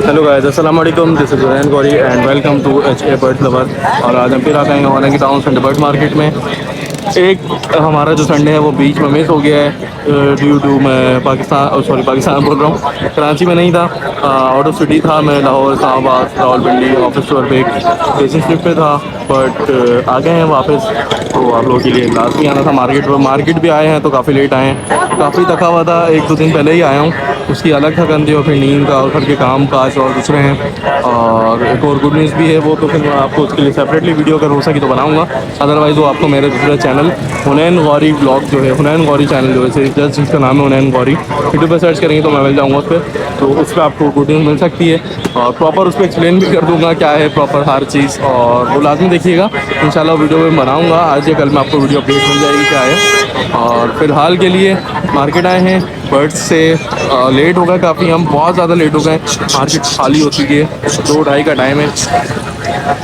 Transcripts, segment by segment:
Hello guys, अस्सलाम वालेकुम। This is Junain Gauri and welcome to HA bird lover. और आज हम फिर आ गए हैं Orangi Town Sunday bird market में। एक हमारा जो संडे है वो बीच में मिस हो गया है ड्यू टू मैं पाकिस्तान बोल रहा हूँ, कराची में नहीं था, आउट ऑफ सिटी था। मैं लाहौर, इस्लामाबाद, रावलपिंडी ऑफिस टूर पे एक बिजनेस ट्रिप पे था, बट आ गए हैं वापस। तो आप लोगों के लिए लाजमी आना था मार्केट भी आए हैं तो काफ़ी लेट आए हैं, काफ़ी थका हुआ था। 1-2 दिन पहले ही आया हूँ, उसकी अलग थकन थी और फिर नींद का और घर के काम काज और दूसरे हैं। और एक और गुड न्यूज़ भी है, वो तो फिर मैं आपको उसके लिए सेपरेटली वीडियो अगर हो सकी तो बनाऊंगा। अदरवाइज़ वो आपको मेरे दूसरा चैनल हुनैन गौरी ब्लॉग जो है, हुनैन गौरी चैनल जो है जस्ट जिसका नाम है हुनैन गौरी, यूट्यूब पर सर्च करेंगे तो मैं मिल जाऊँगा उस पर। तो उस पर आपको गुड न्यूज़ मिल सकती है और प्रॉपर उस पर एक्सप्लेन भी कर दूँगा क्या है प्रॉपर हर चीज़, और वो लाजमी देखिएगा। इंशाल्लाह वीडियो में बनाऊँगा, आज या कल में आपको वीडियो अपडेट मिल जाएगी क्या है। और फिलहाल के लिए मार्केट आए हैं बर्ड्स से, लेट हो गए काफ़ी, हम बहुत ज़्यादा लेट हो गए। मार्केट खाली हो चुकी है, 2-2:30 का टाइम है,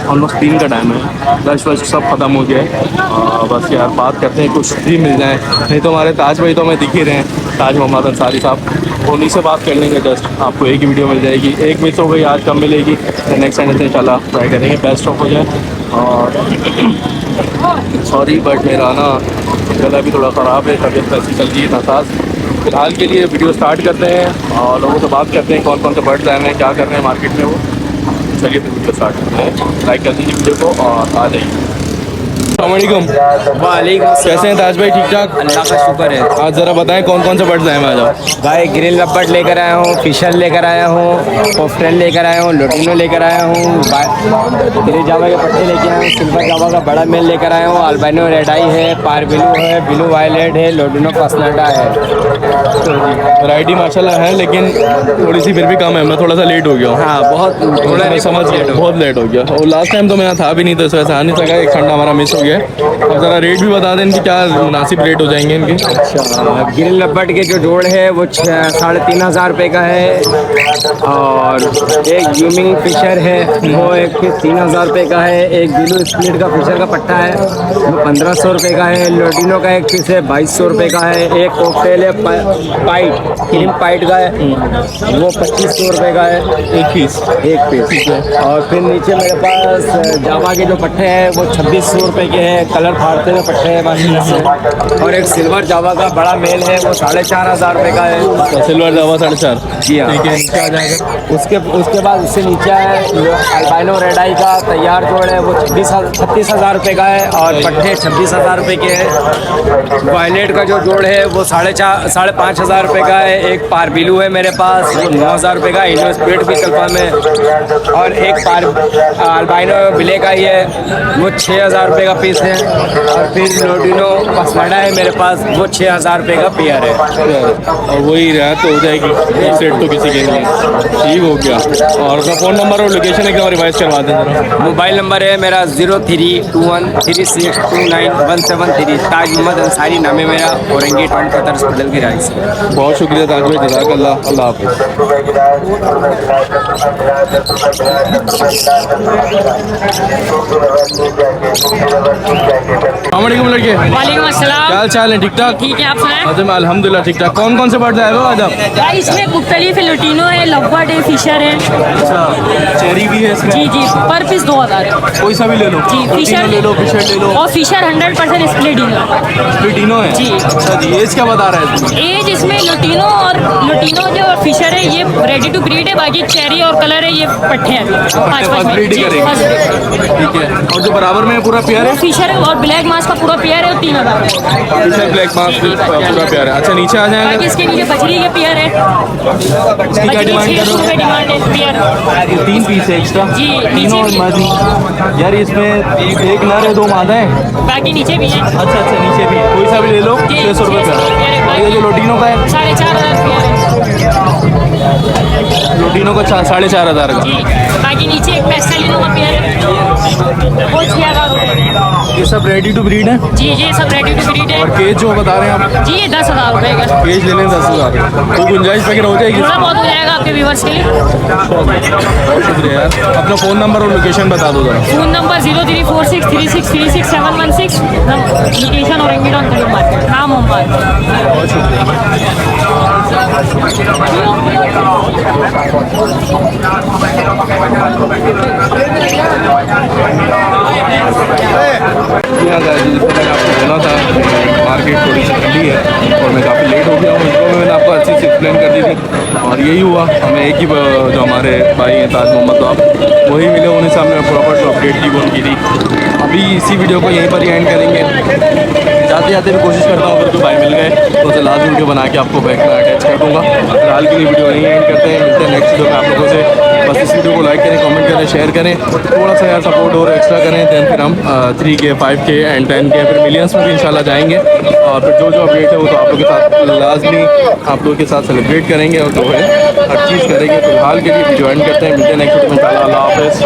ऑलमोस्ट 3 का टाइम है, रश वश सब ख़त्म हो गया है। बस यार बात करते हैं कुछ भी मिल जाए, नहीं तो हमारे ताज भाई तो हमें दिख ही रहे हैं, ताज मोहम्मद अंसारी साहब, उन्हीं से बात कर लेंगे। जस्ट आपको एक ही वीडियो मिल जाएगी, एक मिस हो गई आज, कम मिलेगी, नेक्स्ट संडे से इंशाल्लाह ट्राई करेंगे बेस्ट ऑफ हो जाए। और सॉरी बट मेरा ना गला भी थोड़ा ख़राब है, तबीयत ऐसी चल रही है नासाज। फिलहाल के लिए वीडियो स्टार्ट करते हैं और लोगों से बात करते हैं कौन कौन से बर्ड्स आए हैं, क्या कर रहे हैं मार्केट में वो। चलिए तो वीडियो स्टार्ट करते हैं, लाइक कर दीजिए वीडियो को और आ जाइए। वालेकुम। कैसे हैं ताज भाई, ठीक ठाक? अल्लाह का शुक्र है। आज ज़रा बताएं कौन कौन से बर्ड्स आए हैं आज आप? भाई ग्रीन लबर्ड लेकर आया हूँ, फिशर लेकर आया हूँ, पॉफ्टेन लेकर आया हूँ, लोटिनो लेकर आया हूँ, ग्रे जावा के पट्टे लेकर आया हूँ, सिल्वर जावा का बड़ा मेल लेकर आया हूँ, अल्बाइनो रेड आई है, पारबिलू है, ब्लू वायलेट है, लोटिनो पसनाटा है। वैरायटी माशाल्लाह है, लेकिन थोड़ी सी फिर भी कम है, मैं थोड़ा सा लेट हो गया हूँ। हाँ बहुत थोड़ा मैं समझ गया, बहुत लेट हो गया। और लास्ट टाइम तो मैं यहाँ था भी नहीं, तो इस वजह से आ नहीं सका, एक संडा हमारा मिस हो गया। अब ज़रा रेट भी बता दें इनकी, क्या मुनासिब रेट हो जाएंगे इनके? अच्छा, ग्रीन लबर्ड के जो जोड़ है वो 3,500 रुपये का है, और एक यूमिंग फिशर है वो एक 3,000 रुपये का है, एक ब्लू स्प्लिट का फिशर का पट्टा है वो 1,500 रुपये का है, लोटिनो का एक पीस है 2,200 रुपये का है, एक कॉकटेल है पाइट क्रीम पाइट का है वो 2,500 रुपये का है, एक पीस। और फिर नीचे मेरे पास जावा के जो पट्टे हैं वो 2,600 रुपये के हैं, कलर फाड़ते हुए पट्टे हैं माशाल्लाह से। और एक सिल्वर जावा का बड़ा मेल है वो 4,500 रुपये का है। सिल्वर जावा 4,500, जी हाँ, ठीक है। नीचे आ जाएगा, उसके बाद उससे नीचे है अल्बाइनो रेड आई का तैयार जोड़ है वो 36,000 रुपये का है, और पट्टे 26,000 रुपये के हैं। वायलेट का जो जोड़ है वो 5,500 रुपये का है, एक पारबिलू है मेरे पास वो 9,000 रुपये का, इनो स्प्लिट भी कल्फर्म है, और एक अल्बाइनो ब्लैक आई है वो 6,000 रुपये का पीस है, और फिर लोटिनो पसनाडा है मेरे पास वो 6,000 रुपये का पेयर है। और वही रहत तो हो जाएगी, एक सेट तो किसी के लिए ठीक हो गया। और अपना फ़ोन नंबर और लोकेशन एक बार रिवाइज करवा दें जरा। मोबाइल नंबर है मेरा 0321362917 ताज मोहम्मद अंसारी नाम है मेरा, औरंगी टाउन का तर्ज बदल की राय से। बहुत शुक्रिया ताज भाई, जज़ाकल्लाह, अल्लाह हाफ़िज़। अस्सलामुअलैकुम लड़के, वालेकुम अस्सलाम। क्या हाल चाल है? ठीक ठाक? ठीक है, आप सुनाएं? अच्छा, अल्हम्दुलिल्लाह ठीक ठाक। कौन कौन से बर्ड्स आए हो आज आप? भाई इसमें मुख्तलिफ है, लुटीनो है, लव्बर्ड है, फिशर है। अच्छा, चेरी भी है इसमें? जी जी, पर पीस 2,000। कोई सा भी ले लो, जी, फिशर ले लो, फिशर ले लो। और फिशर 100% स्प्लिटिनो। लुटीनो है? जी। अच्छा जी, एज क्या बता रहा है इसमें? एज इसमें लुटीनो जो फिशर है ये रेडी टू ब्रीड है, बाकी चेरी और कलर है ये पट्टे हैं। फर्स्ट ब्रीड जी, करेंगे, फर्स्ट ब्रीड। ठीक है। और जो बराबर में पूरा पेयर है? फिशर है और ब्लैक मास्क का पूरा पेयर है, 3,000। फिशर ब्लैक मास्क पूरा पेयर है। अच्छा, नीचे आ जाएंगे। बाकी इसके नीचे बजरी के पेयर है, इसकी क्या डिमांड कर रहे हो? डिमांड है पेयर। 3 पीस है एक्स्ट्रा? जी, तीनों नीचे भी। मादी यार, इसमें एक नर है, 2 मादा है। बाकी नीचे भी है। अच्छा, नीचे भी कोई सा भी ले लो, जी, 600 रुपये का। 600 और ये जो लोटिनो का है? 4,500 पेयर है। लोटिनो का 4,500 का। जी, बाकी नीचे एक पेस्टेलिनो का पेयर है वो 6,000 रुपये। ये सब रेडी टू ब्रीड है? जी जी, सब रेडी टू ब्रीड है। और केज जो बता रहे हैं आप? जी, ये 10,000 रुपये का। केज ले लें 10,000, तो गुंजाइश वगैरह हो जाएगी? थोड़ा बहुत हो जाएगा आपके व्यूवर्स के लिए। बहुत शुक्रिया यार। अपना फ़ोन नंबर और लोकेशन बता दो जरा। Phone number 03463636 location Orangi town कलम मार्केट, नाम मोहम्मद। बहुत शुक्रिया। यहाँ गाइस जितना मैंने आपको बोला था मार्केट थोड़ी सी ठंडी है और मैं काफ़ी लेट हो गया हूँ, इसको मैंने आपको अच्छी से एक्सप्लेन कर दी थी। और यही हुआ, हमें एक ही जो हमारे भाई हैं ताज मोहम्मद साहब वही मिले, उन्हें सामने प्रॉपर जो अपडेट की वो उनकी थी। अभी इसी वीडियो को यहीं पर ही एंड करेंगे। जाते जाते भी कोशिश करता हूँ अगर कोई भाई मिल गए तो उसे लास्ट वीडियो बना के आपको बैक में अटैच कर दूँगा। फिलहाल के लिए वीडियो यहीं एंड करते हैं, मिलते हैं नेक्स्ट वीडियो में आप लोगों से। बस इस वीडियो को लाइक करें, कमेंट करें, शेयर करें, थोड़ा सा यार सपोर्ट और एक्स्ट्रा करें, देन फिर हम 3K 5K एंड 10K फिर मिलियंस में भी इंशाल्लाह जाएंगे। और फिर जो अपडेट है वो तो आप लोगों के साथ लाजमी आप लोगों के साथ सेलिब्रेट करेंगे और जो है हर चीज़ करेंगे। फिलहाल के लिए वीडियो एंड करते हैं, मिलते हैं नेक्स्ट वीडियो में इंशाल्लाह। अल्लाह हाफ़िज़।